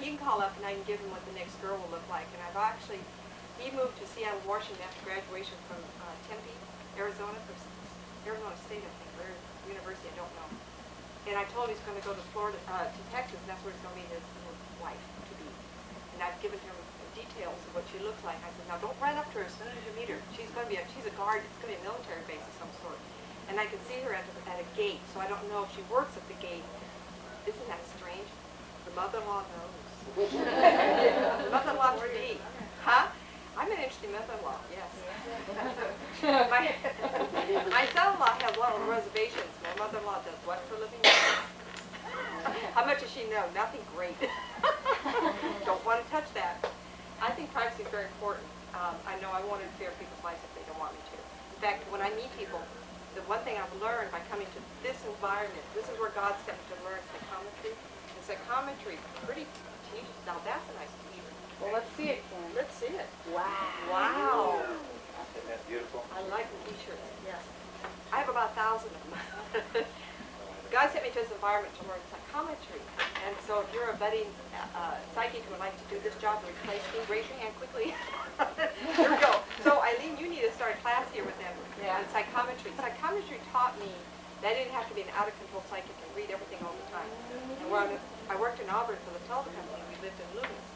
he can call up and I can give him what the next girl will look like. And I've actually, he moved to Seattle, Washington after graduation from Tempe, Arizona, from Arizona State, I think, or University, I don't know. And I told him he's going to go to Florida, to Texas, and that's where he's going to meet his wife to be. And I've given him details of what she looks like. I said, now don't run up to her as soon as you meet her. She's going to be she's a guard. It's going to be a military base of some sort. And I can see her at a gate, so I don't know if she works at the gate. Isn't that strange? The mother-in-law knows. The mother-in-law to me. Huh? I'm an interesting mother-in-law, yes. My son-in-law has a lot of reservations. My mother-in-law does what for a living? How much does she know? Nothing great. Don't want to touch that. I think privacy is very important. I know I won't interfere in people's lives if they don't want me to. In fact, when I meet people, the one thing I've learned by coming to this environment, this is where God sent me to learn psychometry. And psychometry pretty teaches. Now that's a nice teacher. Well, let's see it, Ken. Let's see it. Wow. Wow. Isn't that beautiful? I like the t-shirts, yes. I have about 1,000 of them. God sent me to this environment to learn psychometry. And so if you're a budding psychic who would like to do this job and replace me, raise your hand quickly. Here we go. So Eileen, you need to start a class here with them on psychometry. Psychometry taught me that I didn't have to be an out-of-control psychic and read everything all the time. And when I worked in Auburn for the telephone company, we lived in Loomis.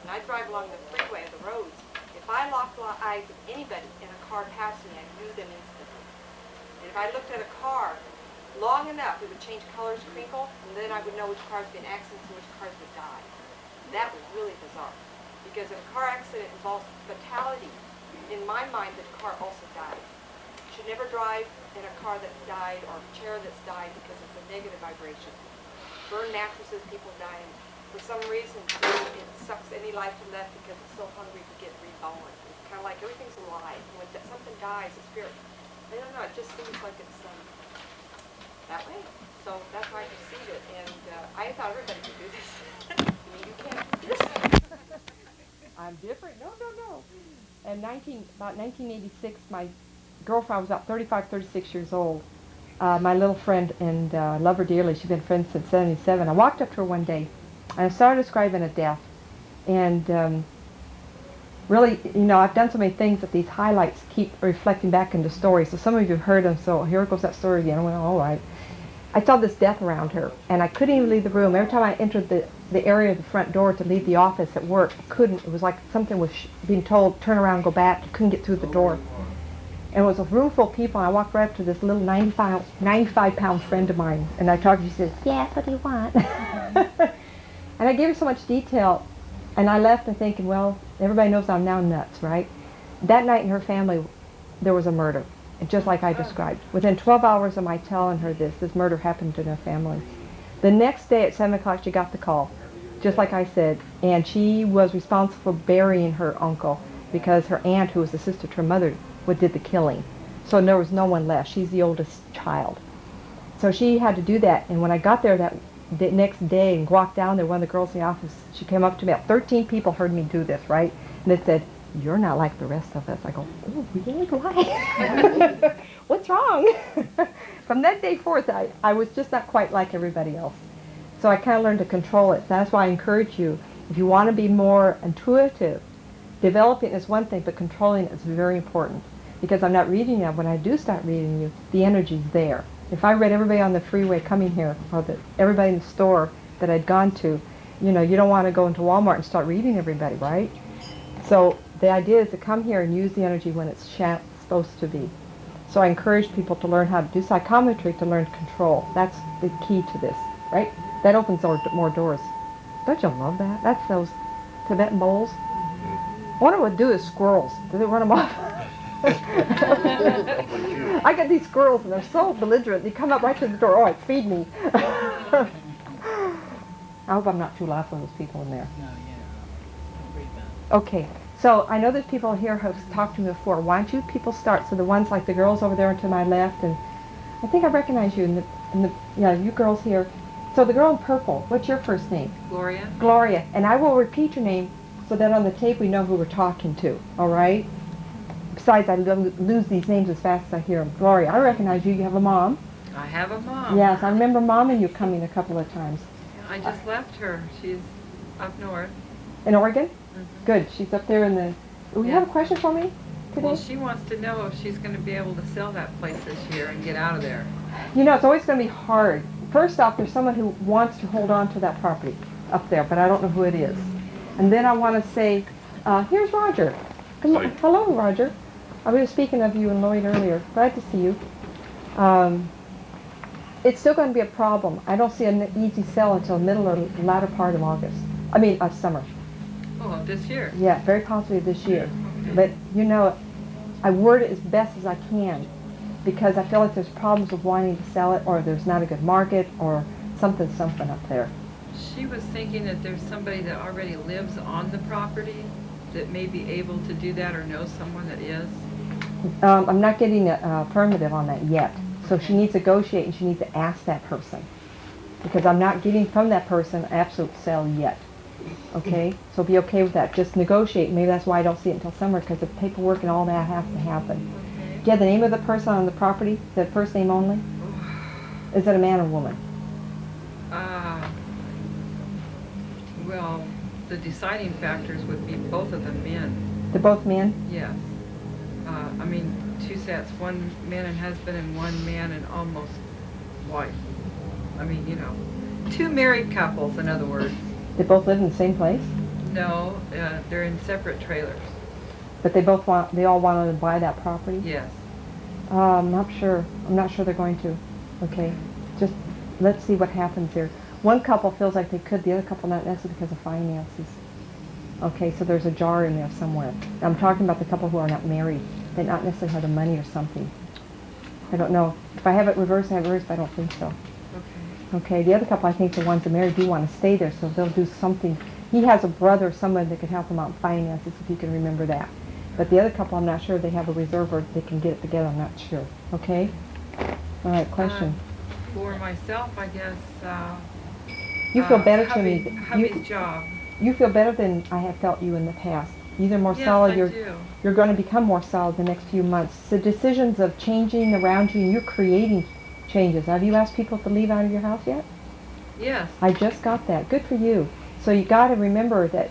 And I'd drive along the freeway, the roads. If I locked eyes with anybody in a car passing me, I knew them instantly. And if I looked at a car long enough, it would change colors, crinkle, and then I would know which cars would be in accidents and which cars would die. That was really bizarre. Because if a car accident involves fatality, in my mind, the car also dies. You should never drive in a car that's died or a chair that's died because it's a negative vibration. Burn mattresses, people die. And for some reason, it sucks any life to left because it's so hungry to get reborn. It's kind of like everything's alive. When something dies, the spirit, I don't know, it just seems like it's that way. So that's why I perceive it. And I thought everybody could do this. You can't do this. I'm different. No, no, no. In about 1986, my girlfriend was about 35, 36 years old. My little friend, and love her dearly. She's been friends since 77. I walked up to her one day, and I started describing a death. And really, you know, I've done so many things that these highlights keep reflecting back into stories. So some of you have heard them, so here goes that story again. I went, all right. I saw this death around her, and I couldn't even leave the room. Every time I entered the area of the front door to leave the office at work, I couldn't. It was like something was being told, turn around, go back. I couldn't get through the door. And it was a room full of people, and I walked right up to this little 95-pound friend of mine, and I talked to her. She said, yes, what do you want? And I gave her so much detail, and I left and thinking, well, everybody knows I'm now nuts, right? That night in her family, there was a murder, just like I described. Within 12 hours of my telling her this murder happened in her family. The next day at 7 o'clock, she got the call, just like I said, and she was responsible for burying her uncle because her aunt, who was the sister to her mother, did the killing. So there was no one left. She's the oldest child. So she had to do that, and when I got there that next day and walked down there, one of the girls in the office, she came up to me. About 13 people heard me do this, right? And they said, you're not like the rest of us. I go, oh, really? Why? What's wrong? From that day forth, I was just not quite like everybody else. So I kind of learned to control it. That's why I encourage you, if you want to be more intuitive, developing is one thing, but controlling it is very important. Because I'm not reading you. When I do start reading you, the energy's there. If I read everybody on the freeway coming here, or everybody in the store that I'd gone to, you know, you don't want to go into Walmart and start reading everybody, right? So the idea is to come here and use the energy when it's supposed to be. So I encourage people to learn how to do psychometry, to learn control. That's the key to this, right? That opens more doors. Don't you love that? That's those Tibetan bowls. What it would do is squirrels. Does it run them off? I get these squirrels, and they're so belligerent. They come up right to the door. All right, feed me. I hope I'm not too loud for those people in there. No, yeah. Okay, so I know there's people here who have talked to me before. Why don't you people start? So the ones like the girls over there to my left, and I think I recognize you. Yeah, you girls here. So the girl in purple, what's your first name? Gloria. Gloria. And I will repeat your name so that on the tape we know who we're talking to, all right? Besides, I lose these names as fast as I hear them. Gloria, I recognize you. You have a mom. I have a mom. Yes, I remember Mom and you coming a couple of times. I just left her. She's Up north. In Oregon? Mhm. Good. She's up there in the. You have a Yeah. question for me today? Well, she wants to know if she's going to be able to sell that place this year and get out of there. You know, it's always going to be hard. First off, there's someone who wants to hold on to that property up there, but I don't know who it is. And then I want to say, here's Roger. Hello, Roger. I was speaking of you and Lloyd earlier. Glad to see you. It's still going to be a problem. I don't see an easy sell until middle or latter part of August. I mean, summer. Oh, this year? Yeah, very possibly this year. But, you know, I word it as best as I can because I feel like there's problems with wanting to sell it, or there's not a good market, or something up there. She was thinking that there's somebody that already lives on the property that may be able to do that, or knows someone that is. I'm not getting a affirmative on that yet. So she needs to negotiate, and she needs to ask that person. Because I'm not getting from that person an absolute sale yet. Okay? So be okay with that. Just negotiate. Maybe that's why I don't see it until summer, because the paperwork and all that has to happen. Okay. Do you have the name of the person on the property? The first name only? Is it a man or woman? Well, the deciding factors would be both of them men. They're both men? Yes. I mean, two sets, one man and husband and one man and almost wife. I mean, you know, two married couples, in other words. They both live in the same place? No, they're in separate trailers. But they all wanted to buy that property? Yes. I'm not sure they're going to. Okay. Just let's see what happens here. One couple feels like they could, the other couple not necessarily because of finances. Okay, so there's a jar in there somewhere. I'm talking about the couple who are not married. They not necessarily have the money or something. I don't know. If I have it reversed, I have it reversed, but I don't think so. Okay. Okay, the other couple, I think the ones that are married do want to stay there, so they'll do something. He has a brother, someone that could help him out in finances, if you can remember that. But the other couple, I'm not sure they have a reserve or they can get it together. I'm not sure. Okay? All right, question. For myself, I guess, You feel better to me. Hubby's job. You feel better than I have felt you in the past. You're more Yes, solid. I do. You're going to become more solid the next few months. The decisions of changing around you, and you're creating changes. Have you asked people to leave out of your house yet? Yes. I just got that. Good for you. So you got to remember that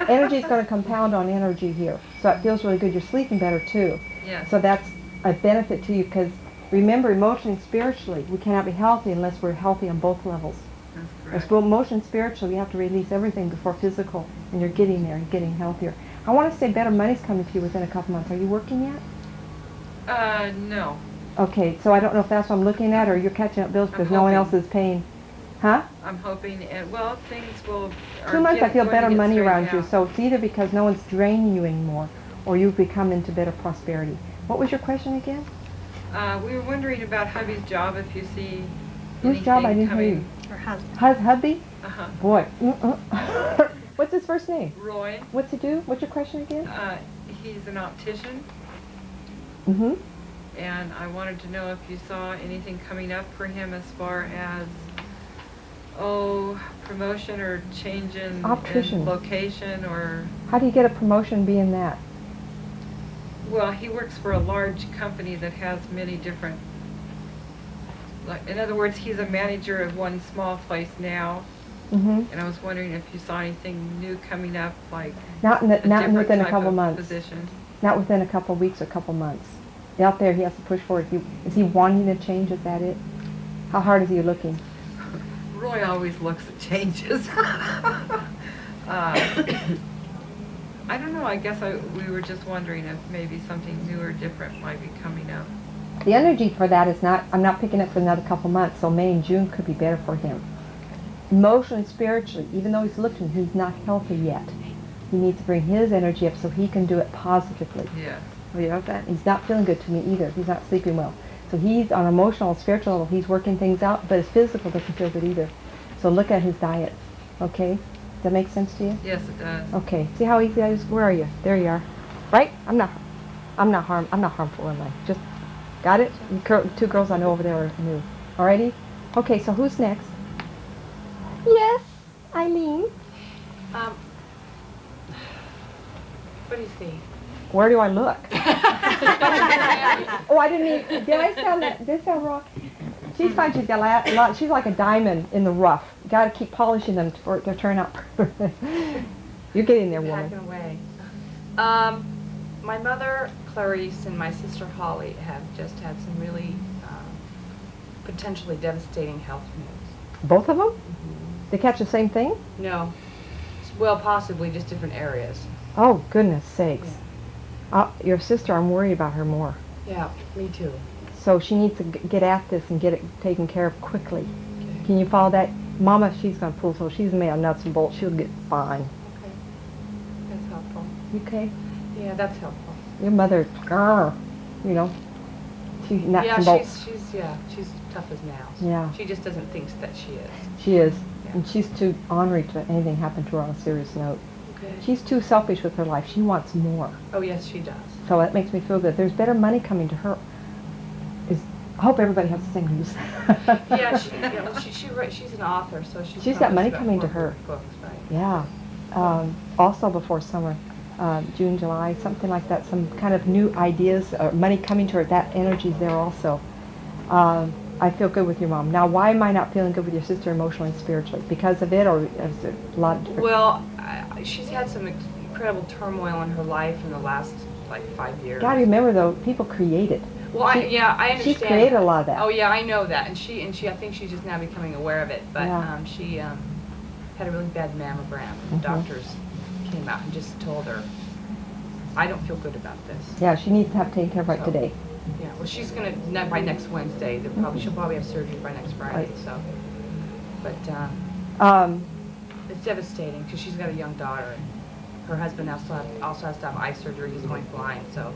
energy is going to compound on energy here. So it feels really good. You're sleeping better too. Yes. So that's a benefit to you because remember, emotionally and spiritually, we cannot be healthy unless we're healthy on both levels. That's As correct. emotion spiritually, you have to release everything before physical, and you're getting there and getting healthier. I want to say better money's coming to you within a couple months. Are you working yet? No. Okay, so I don't know if that's what I'm looking at, or you're catching up bills because no one else hoping. is paying. Huh? I'm hoping, and well, things will. 2 months I feel better money around you, out. so it's either because no one's draining you anymore, or you've become into better prosperity. What was your question again? We were wondering about hubby's job. If you see Whose job? I didn't hear you. Her husband. Hubby? Uh-huh. Boy. What's his first name? Roy. What's he do? What's your question again? He's an optician, Mm-hmm. and I wanted to know if you saw anything coming up for him as far as promotion or change in Optician. location, or How do you get a promotion being that? well, he works for a large company that has many different. Like, in other words, he's a manager of one small place now, Mm-hmm. and I was wondering if you saw anything new coming up, like Not different within a type couple of months. position. Not within a couple weeks or couple months. Out there, he has to push forward. Is he wanting to change? Is that it? How hard is he looking? Roy always looks at changes. I don't know. I guess we were just wondering if maybe something new or different might be coming up. The energy for that is not, I'm not picking up for another couple months, so May and June could be better for him. Emotionally, spiritually, even though he's looking, he's not healthy yet. He needs to bring his energy up so he can do it positively. Yes. You know that? He's not feeling good to me either. He's not sleeping well. So he's on emotional and spiritual level, he's working things out, but his physical doesn't feel good either. So look at his diet, okay? Does that make sense to you? Yes, it does. Okay. See how easy that is? Where are you? There you are. Right? I'm not harmful, am I? Just, got it? Two girls I know over there are new. Alrighty? Okay, so who's next? Yes, Eileen. What do you see? Where do I look? Oh, I didn't mean, did I sound wrong? She's like she's like a diamond in the rough. gotta keep polishing them for it to turn out. You're getting there, woman. Packing away. My mother, Clarice, and my sister Holly have just had some really potentially devastating health news. Both of them? They catch the same thing? No, well, possibly just different areas. Oh, goodness sakes. Your sister, I'm worried about her more. Yeah, me too. So she needs to get at this and get it taken care of quickly. Okay. Can you follow that? Mama, she's going to pull, so she's made of nuts and bolts. She'll get fine. Okay, that's helpful. You okay? Yeah, that's helpful. Your mother, you know, she's nuts Yeah, and bolts. she's tough as nails. Yeah. She just doesn't think that she is. She is. Yeah. And she's too ornery to let anything happen to her on a serious note. Okay. She's too selfish with her life. She wants more. Oh yes, she does. So that makes me feel good. There's better money coming to her. I hope everybody has the same news. Yeah, she's an author, so She's got money coming to her. Books, right? Yeah. Also before summer, June, July, something like that, some kind of new ideas, money coming to her, that energy's there also. I feel good with your mom. Now, why am I not feeling good with your sister emotionally and spiritually? Because of it, or is it a lot of different? Well, she's had some incredible turmoil in her life in the last, like, 5 years. Gotta remember, though, people create it. Well, I understand. She's created a lot of that. Oh yeah, I know that, and she, I think she's just now becoming aware of it. But Yeah. she had a really bad mammogram. The Mhm. doctors came out and just told her, "I don't feel good about this." Yeah, she needs to have taken care of right So- today. Yeah. Well, she's gonna by next Wednesday. She'll probably have surgery by next Friday. Right. So, but it's devastating because she's got a young daughter. And her husband also has to have eye surgery. He's going blind. So.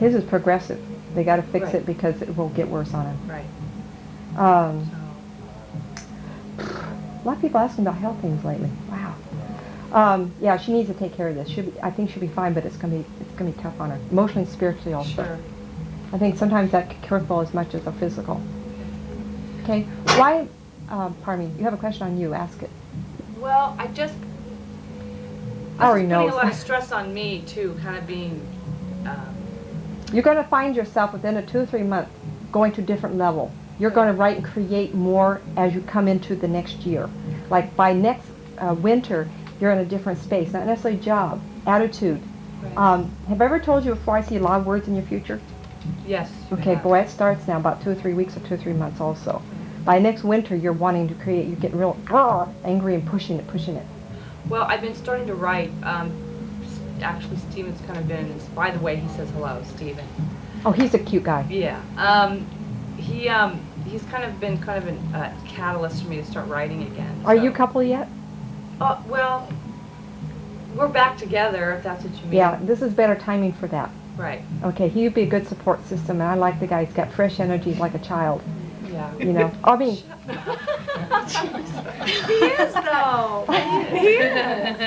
His is progressive. They got to fix Right. it because it will get worse on him. Right. A So. lot of people asking about health things lately. Wow. Yeah, she needs to take care of this. I think she'll be fine, but it's gonna be tough on her, emotionally and spiritually also. Sure. I think sometimes that can cripple as much as the physical. Okay. Why? Pardon me. You have a question on you. Ask it. Well, I just. I already This is know. putting a lot of stress on me too, kind of being. You're going to find yourself within a 2 or 3 month going to a different level. You're going to write and create more as you come into the next year. Like by next winter, you're in a different space, not necessarily job, attitude. Right. Have I ever told you before I see a lot of words in your future? Yes. you Okay, have. boy, it starts now, about 2 or 3 weeks or 2 or 3 months also. By next winter, you're wanting to create, you're getting real angry and pushing it. Well, I've been starting to write. Actually, Stephen's kind of been. By the way, he says hello, Stephen. Oh, he's a cute guy. Yeah. He's kind of been a catalyst for me to start writing again. Are so. you a couple yet? Well, we're back together, if that's what you mean. Yeah, this is better timing for that. Right. Okay, he would be a good support system, and I like the guy. He's got fresh energy, he's like a child. Yeah. You know, I mean, He is though. He is.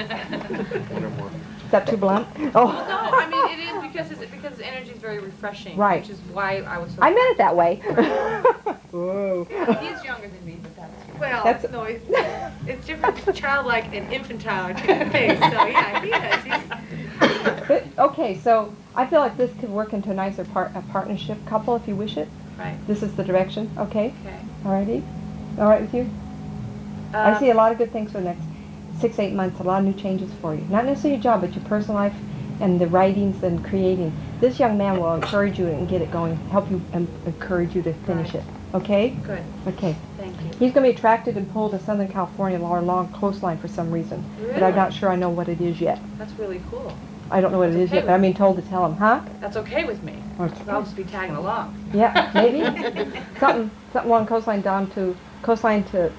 is that too blunt? Oh. No, I mean it is because his energy is very refreshing. Right. Which is why I was so. I meant it that way. Whoa. He is younger than me, but that's. Well, That's- no, it's different, childlike and infantile face. So yeah, he is. But, okay, so I feel like this could work into a nicer a partnership couple if you wish it. Right. This is the direction, okay? Okay. Alrighty? All right with you? I see a lot of good things for the next 6, 8 months, a lot of new changes for you. Not necessarily your job, but your personal life and the writings and creating. This young man will encourage you and get it going, help you and encourage you to finish Right. it. Okay? Good. Okay. Thank you. He's going to be attracted and pulled to Southern California along coastline for some reason. But I'm Really? not sure I know what it is yet. That's really cool. I don't know what it is Okay yet, but with I'm being told to tell him, huh? That's okay with me. Okay. I'll just be tagging along. Yeah, maybe. something along coastline down to coastline to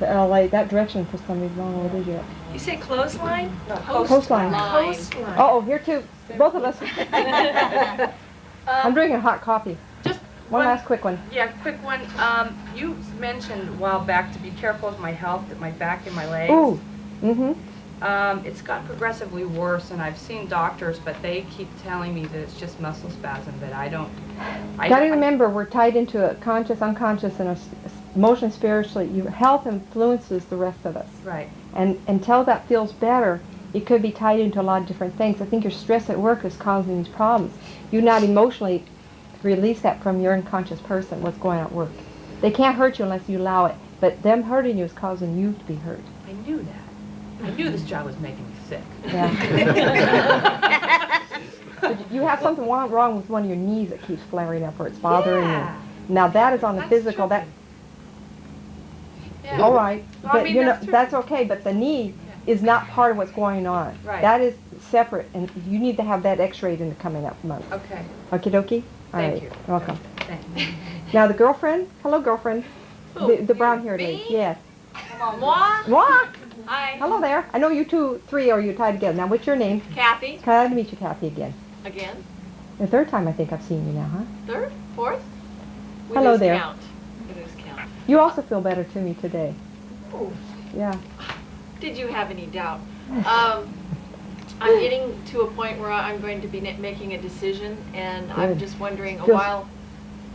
LA, that direction for some reason. I don't know what it is yet. You say clothesline? No, Coastline. Coastline. Oh, here too. Both of us. I'm drinking hot coffee. Just One last quick one. Yeah, quick one. You mentioned a while back to be careful with my health, at my back and my legs. Ooh. Mm-hmm. It's gotten progressively worse, and I've seen doctors, but they keep telling me that it's just muscle spasm. But I don't. Got to remember, we're tied into a conscious, unconscious, and emotionally, spiritually. Your health influences the rest of us. Right. And until that feels better, it could be tied into a lot of different things. I think your stress at work is causing these problems. You not emotionally release that from your unconscious person, what's going on at work. They can't hurt you unless you allow it. But them hurting you is causing you to be hurt. I knew that. I knew this job was making me sick. Yeah. But you have something wrong with one of your knees that keeps flaring up, or it's bothering Yeah. you. Now that is on the That's physical. true. That Yeah. all right, Well, I but mean, you know that's true. that's okay. But the knee is not part of what's going on. Right. That is separate, and you need to have that X-rayed in the coming up month. Okay. Okie dokie. All Thank right. you. Welcome. Thanks. Now the girlfriend. Hello, girlfriend. Who? The brown-haired Me? lady. Yes. Moi? What? Hi. Hello there. I know you three are you tied together. Now, what's your name? Kathy. Glad to meet you, Kathy, again. Again. The third time I think I've seen you now, huh? Third? Fourth? We Hello lose there. Count. We lose count. You also feel better to me today. Oh, Yeah. did you have any doubt? I'm getting to a point where I'm going to be making a decision, and I'm Good. just wondering. A Feels-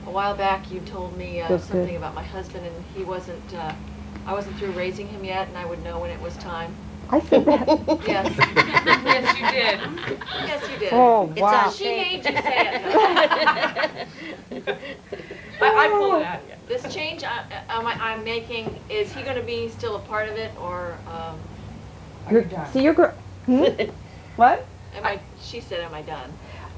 while back, you told me Feels something good. about my husband, and he wasn't. I wasn't through raising him yet, and I would know when it was time. I said that. Yes. Yes, you did. Yes, you did. Oh, wow. She made you say it. though. I pulled it out. This change I'm making, is he going to be still a part of it, or See, you're what? am I? She said, "Am I done?"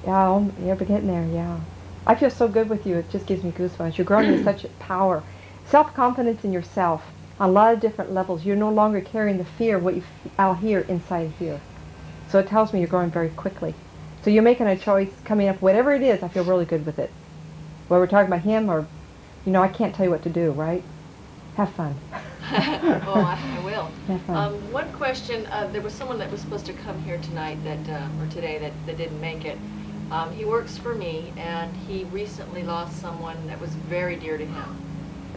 Yeah, you're getting there, yeah. I feel so good with you. It just gives me goosebumps. You're growing with such power. Self-confidence in yourself on a lot of different levels. You're no longer carrying the fear of what you out here inside here. So it tells me you're growing very quickly. So you're making a choice coming up, whatever it is, I feel really good with it. Whether we're talking about him or, I can't tell you what to do, right? Have fun. Oh, I will. Have fun. One question, there was someone that was supposed to come here tonight or today that didn't make it. He works for me, and he recently lost someone that was very dear to him.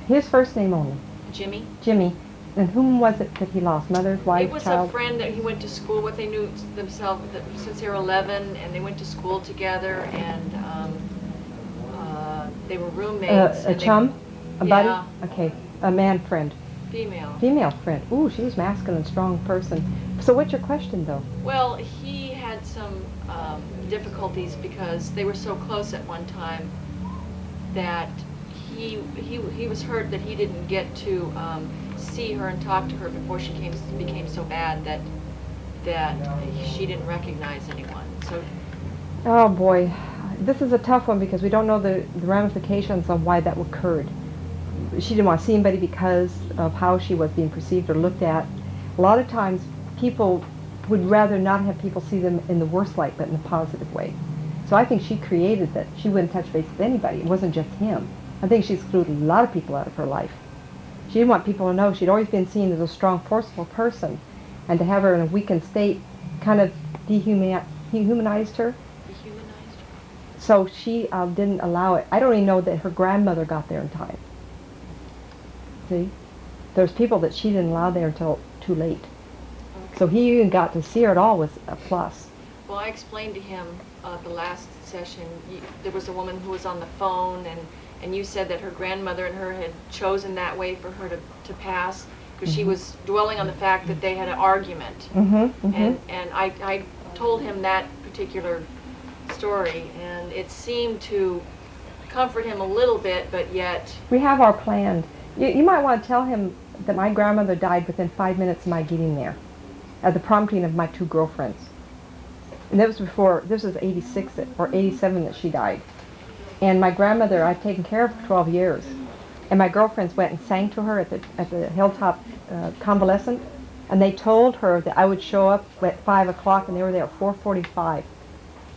His first name only, Jimmy? Jimmy. And whom was it that he lost? Mother, wife, It was child? a friend that he went to school with. They knew themselves since they were 11, and they went to school together, and they were roommates. A and they- chum? A buddy? Yeah. Okay. A man friend. Female. Female friend. Ooh, she's masculine, strong person. So what's your question, though? Well, he had some difficulties because they were so close at one time that he was hurt that he didn't get to see her and talk to her before she became so bad that she didn't recognize anyone. So Oh, boy. This is a tough one because we don't know the ramifications on why that occurred. She didn't want to see anybody because of how she was being perceived or looked at. A lot of times, people would rather not have people see them in the worst light, but in a positive way. So I think she created that. She wouldn't touch base with anybody. It wasn't just him. I think she excluded a lot of people out of her life. She didn't want people to know she'd always been seen as a strong, forceful person, and to have her in a weakened state kind of dehumanized her. dehumanized her. So she didn't allow it. I don't even know that her grandmother got there in time. See? There's people that she didn't allow there until too late. So he even got to see her at all was a plus. Well, I explained to him the last session, there was a woman who was on the phone, and you said that her grandmother and her had chosen that way for her to pass, because she was dwelling on the fact that they had an argument. And I told him that particular story, and it seemed to comfort him a little bit, but yet... We have our plans. You might want to tell him that my grandmother died within 5 minutes of my getting there, at the prompting of my two girlfriends. And that was before, this was 86 or 87 that she died. And my grandmother I've taken care of for 12 years. And my girlfriends went and sang to her at the Hilltop Convalescent, and they told her that I would show up at 5 o'clock, and they were there at 4:45.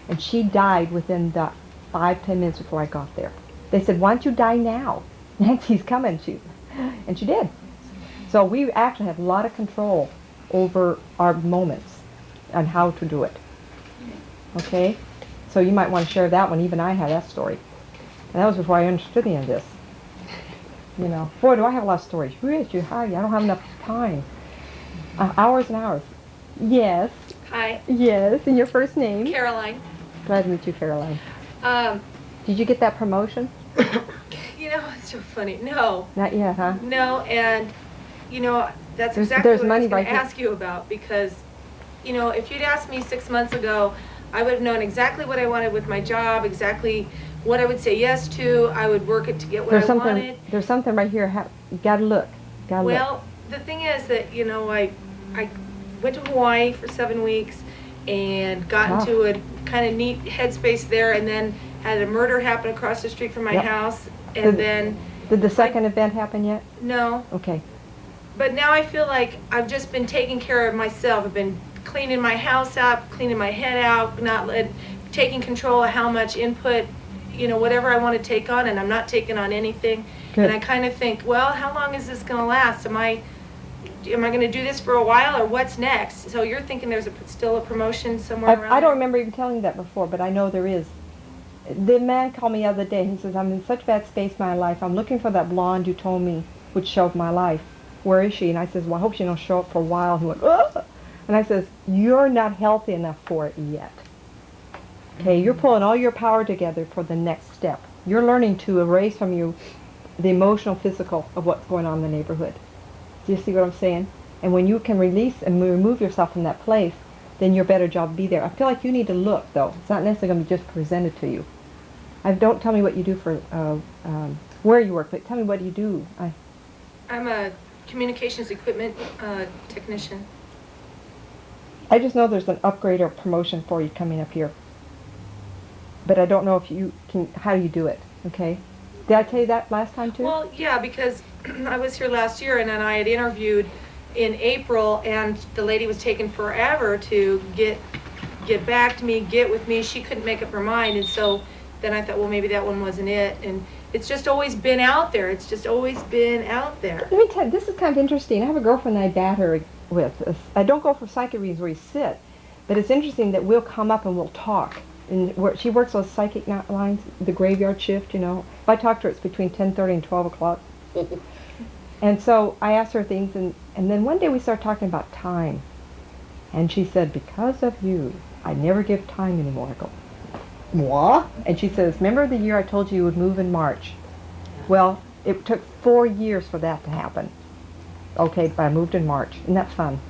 And she died within the 5-10 minutes before I got there. They said, "Why don't you die now? Nancy's coming." And she did. So we actually have a lot of control over our moments and how to do it. Okay? So you might want to share that one. Even I had that story. And that was before I understood any of this. You know, boy, do I have a lot of stories. Hi, I don't have enough time. Hours and hours. Yes. Hi, Yes. And your first name? Caroline. Glad to meet you, Caroline. Um, Did you get that promotion? it's so funny. No, Not yet, huh? no, and that's There's- exactly there's what I money was going right to here. ask you about, because if you'd asked me 6 months ago, I would have known exactly what I wanted with my job, exactly what I would say yes to. I would work it to get what I wanted. There's something right here. You got to look. Gotta look. Well, the thing is that, you know, I went to Hawaii for 7 weeks and got Wow. into a kind of neat headspace there, and then had a murder happen across the street from my Yep. house, Did- and then, Did the second event happen yet? no. Okay. But now I feel like I've just been taking care of myself. I've been cleaning my house up, cleaning my head out, taking control of how much input, you know, whatever I want to take on, and I'm not taking on anything. Good. And I kind of think, well, how long is this going to last? Am I going to do this for a while, or what's next? So you're thinking there's still a promotion somewhere around I don't there? remember even telling you that before, but I know there is. The man called me the other day. He says, I'm in such bad space in my life. I'm looking for that blonde you told me would show up my life. Where is she? And I says, well, I hope she don't show up for a while. He went, ugh. And I says, you're not healthy enough for it yet. Okay, you're pulling all your power together for the next step. You're learning to erase from you the emotional, physical of what's going on in the neighborhood. Do you see what I'm saying? And when you can release and remove yourself from that place, then your better job will be there. I feel like you need to look, though. It's not necessarily going to be just presented to you. Don't tell me what you do for, where you work, but tell me what you do. I'm a communications equipment technician. I just know there's an upgrade or promotion for you coming up here. But I don't know if you can, how you do it, okay? Did I tell you that last time, too? Well, yeah, because I was here last year, and then I had interviewed in April, and the lady was taking forever to get back to me, get with me. She couldn't make up her mind, and so then I thought, well, maybe that one wasn't it. And it's just always been out there. It's just always been out there. Let me tell you, this is kind of interesting. I have a girlfriend I bat her with. I don't go for psychic readings where you sit, but it's interesting that we'll come up and we'll talk. And she works those psychic lines, the graveyard shift, you know. If I talk to her, it's between 10:30 and 12 o'clock. And so I asked her things, and then one day we started talking about time. And she said, because of you, I never give time anymore. I go, what? And she says, remember the year I told you would move in March? Well, it took 4 years for that to happen. Okay, but I moved in March. Isn't that fun?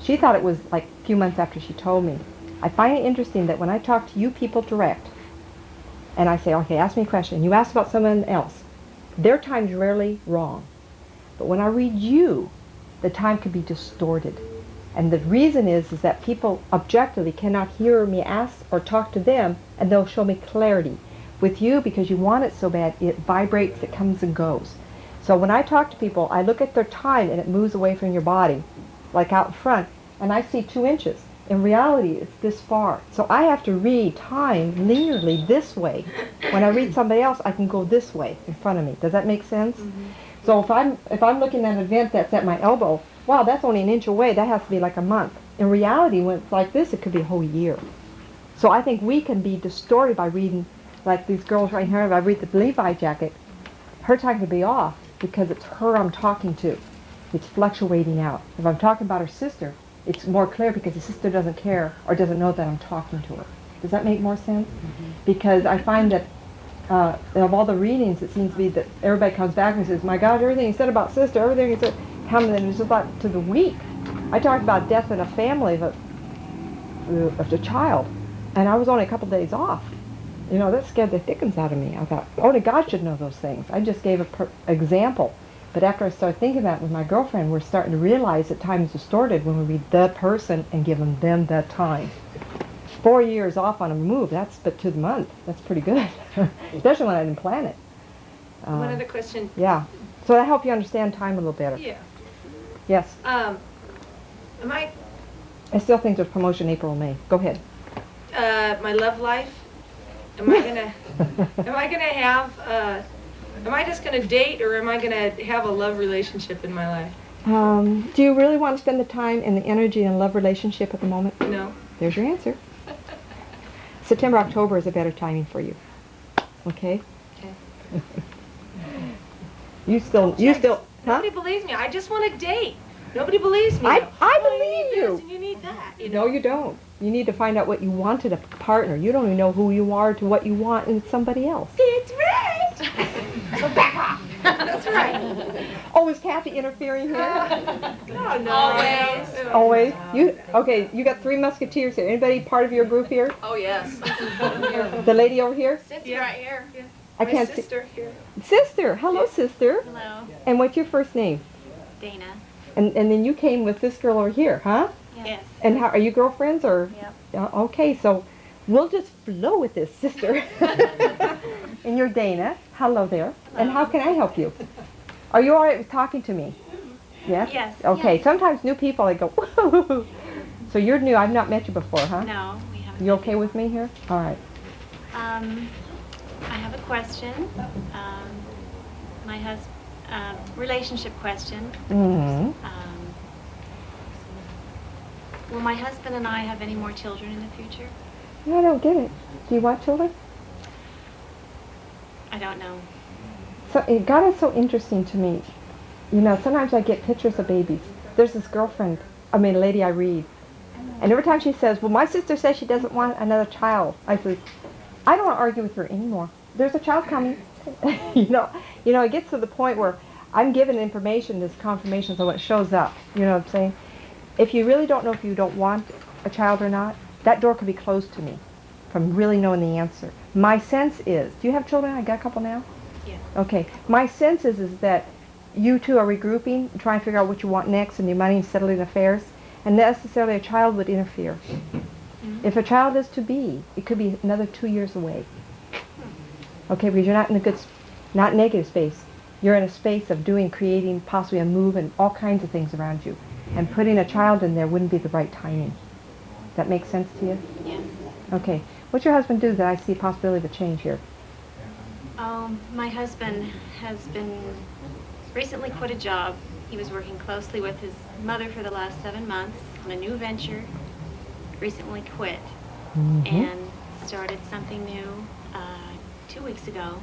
She thought it was like a few months after she told me. I find it interesting that when I talk to you people direct, and I say, okay, ask me a question, you ask about someone else, their time's rarely wrong. But when I read you, the time could be distorted. And the reason is that people objectively cannot hear me ask or talk to them, and they'll show me clarity. With you, because you want it so bad, it vibrates, it comes and goes. So when I talk to people, I look at their time and it moves away from your body, like out in front, and I see 2 inches. In reality, it's this far. So I have to read time linearly this way. When I read somebody else, I can go this way in front of me. Does that make sense? So if I'm looking at an event that's at my elbow, wow, that's only an inch away. That has to be like a month. In reality, when it's like this, it could be a whole year. So I think we can be distorted by reading, like these girls right here. If I read the Levi jacket, her time could be off because it's her I'm talking to. It's fluctuating out. If I'm talking about her sister, it's more clear because the sister doesn't care or doesn't know that I'm talking to her. Does that make more sense? Because I find that of all the readings, it seems to be that everybody comes back and says, my God, everything he said about sister, everything he said, comes and it's just like to the weak. I talked about death in a family of a child, and I was only a couple days off. You know, that scared the dickens out of me. I thought, only God should know those things. I just gave an example. But after I started thinking about it with my girlfriend, we're starting to realize that time is distorted when we read the person and give them that time. 4 years off on a move, that's but to the month. That's pretty good, especially when I didn't plan it. One other question. Yeah. So that helps you understand time a little better. Yeah. Yes. Am I, I still think there's promotion April and May. Go ahead. my love life? Am I gonna have, am I just gonna date, or am I gonna have a love relationship in my life? Do you really want to spend the time and the energy in a love relationship at the moment? No. There's your answer. September, October is a better timing for you. Okay? Okay. You still, huh? Nobody believes me. I just want to date. Nobody believes me. I Oh, believe you need you. this and you need that. You No, know? you don't. You need to find out what you want in a partner. You don't even know who you are to what you want in somebody else. It's right. That's right. Oh, is Kathy interfering here? No. Always. You got 3 musketeers here. Anybody part of your group here? Oh, yes. The lady over here? Cynthia right here. I My can't see. sister here. Sister. Hello, sister. Hello. And what's your first name? Dana. And then you came with this girl over here, huh? Yes. And how are you girlfriends or? Yep. Okay, so we'll just flow with this, sister. And you're Dana. Hello there. And how can I help you? Are you all right with talking to me? Yes? Yes. Okay, Yes. sometimes new people, I go, woo. So you're new. I've not met you before, huh? No, we haven't. You okay with me here? All right. I have a question. My relationship question. Mm-hmm. Will my husband and I have any more children in the future? I don't get it. Do you want children? I don't know. So God is so interesting to me. You know, sometimes I get pictures of babies. There's this lady I read, and every time she says, well, my sister says she doesn't want another child, I say, I don't want to argue with her anymore. There's a child coming. you know, it gets to the point where I'm given information, this confirmation, so when it shows up, you know what I'm saying? If you really don't know if you don't want a child or not, that door could be closed to me from really knowing the answer. My sense is, do you have children? I got a couple now? Yeah. Okay. My sense is that you two are regrouping, trying to figure out what you want next and your money and settling affairs, and necessarily a child would interfere. Mm-hmm. If a child is to be, it could be another 2 years away. Okay, because you're not in a not negative space. You're in a space of doing, creating, possibly a move and all kinds of things around you. And putting a child in there wouldn't be the right timing. That makes sense to you? Yes. Okay. What's your husband do that I see a possibility of a change here? My husband has been recently quit a job. He was working closely with his mother for the last 7 months on a new venture. Recently quit and started something new 2 weeks ago.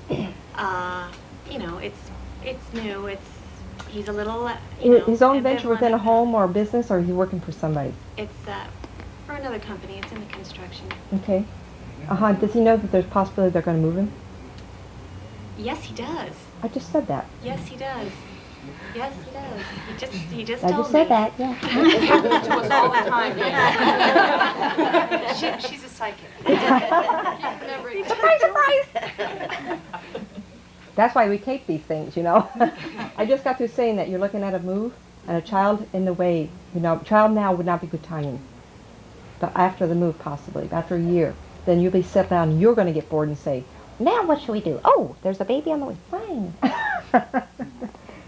You know, it's new. He's a little, His own venture within a ambivalent. home or a business, or is he working for somebody? It's for another company. It's in the construction. Okay. Does he know that there's a possibility they're going to move him? Yes, he does. I just said that. Yes, he does. Yes, he does. He just I told just said me. that, yeah. It's happening to us all the time. She's a psychic. Surprise, surprise! That's why we tape these things, you know. I just got through saying that you're looking at a move and a child in the way. You know, child now would not be good timing. But after the move, possibly, after a year, then you'll be set down and you're going to get bored and say, now what should we do? Oh, there's a baby on the way. Fine.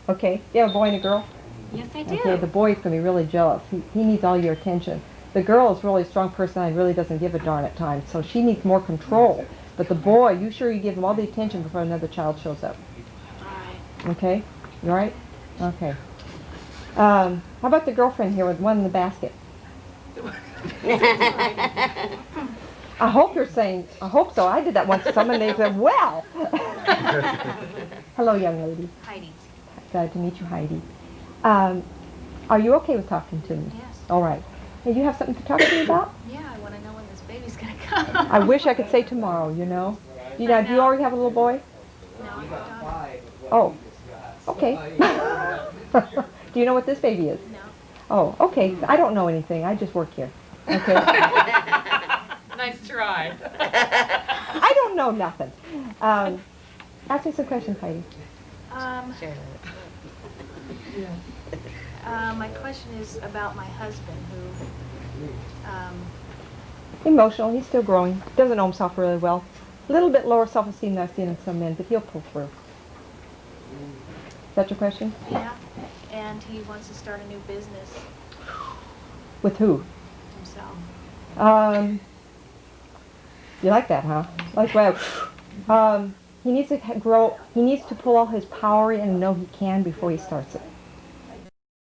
Okay, you have a boy and a girl? Yes, I do. Okay, the boy's going to be really jealous. He needs all your attention. The girl is really a strong personality, really doesn't give a darn at times, so she needs more control. But the boy, you sure you give him all the attention before another child shows up. All right. Okay? You all right? Okay. How about the girlfriend here with one in the basket? I hope you're saying, I hope so. I did that once to someone, they said, well. Hello, young lady. Heidi. Glad to meet you, Heidi. Are you okay with talking to me? Yes. All right. Hey, you have something to talk to me about? Yeah, I want to know when this baby's going to come. I wish I could say tomorrow, you know. Do you already have a little boy? No, I don't. Oh, okay. Do you know what this baby is? No. Oh, okay. I don't know anything. I just work here. Okay. Nice try. I don't know nothing. Ask me some questions, Heidi. My question is about my husband who, Emotional. He's still growing. Doesn't know himself really well. A little bit lower self-esteem than I've seen in some men, but he'll pull through. Is that your question? yeah, and he wants to start a new business With who? himself. You like that, huh? Like, well, he needs to grow. He needs to pull all his power in and know he can before he starts it.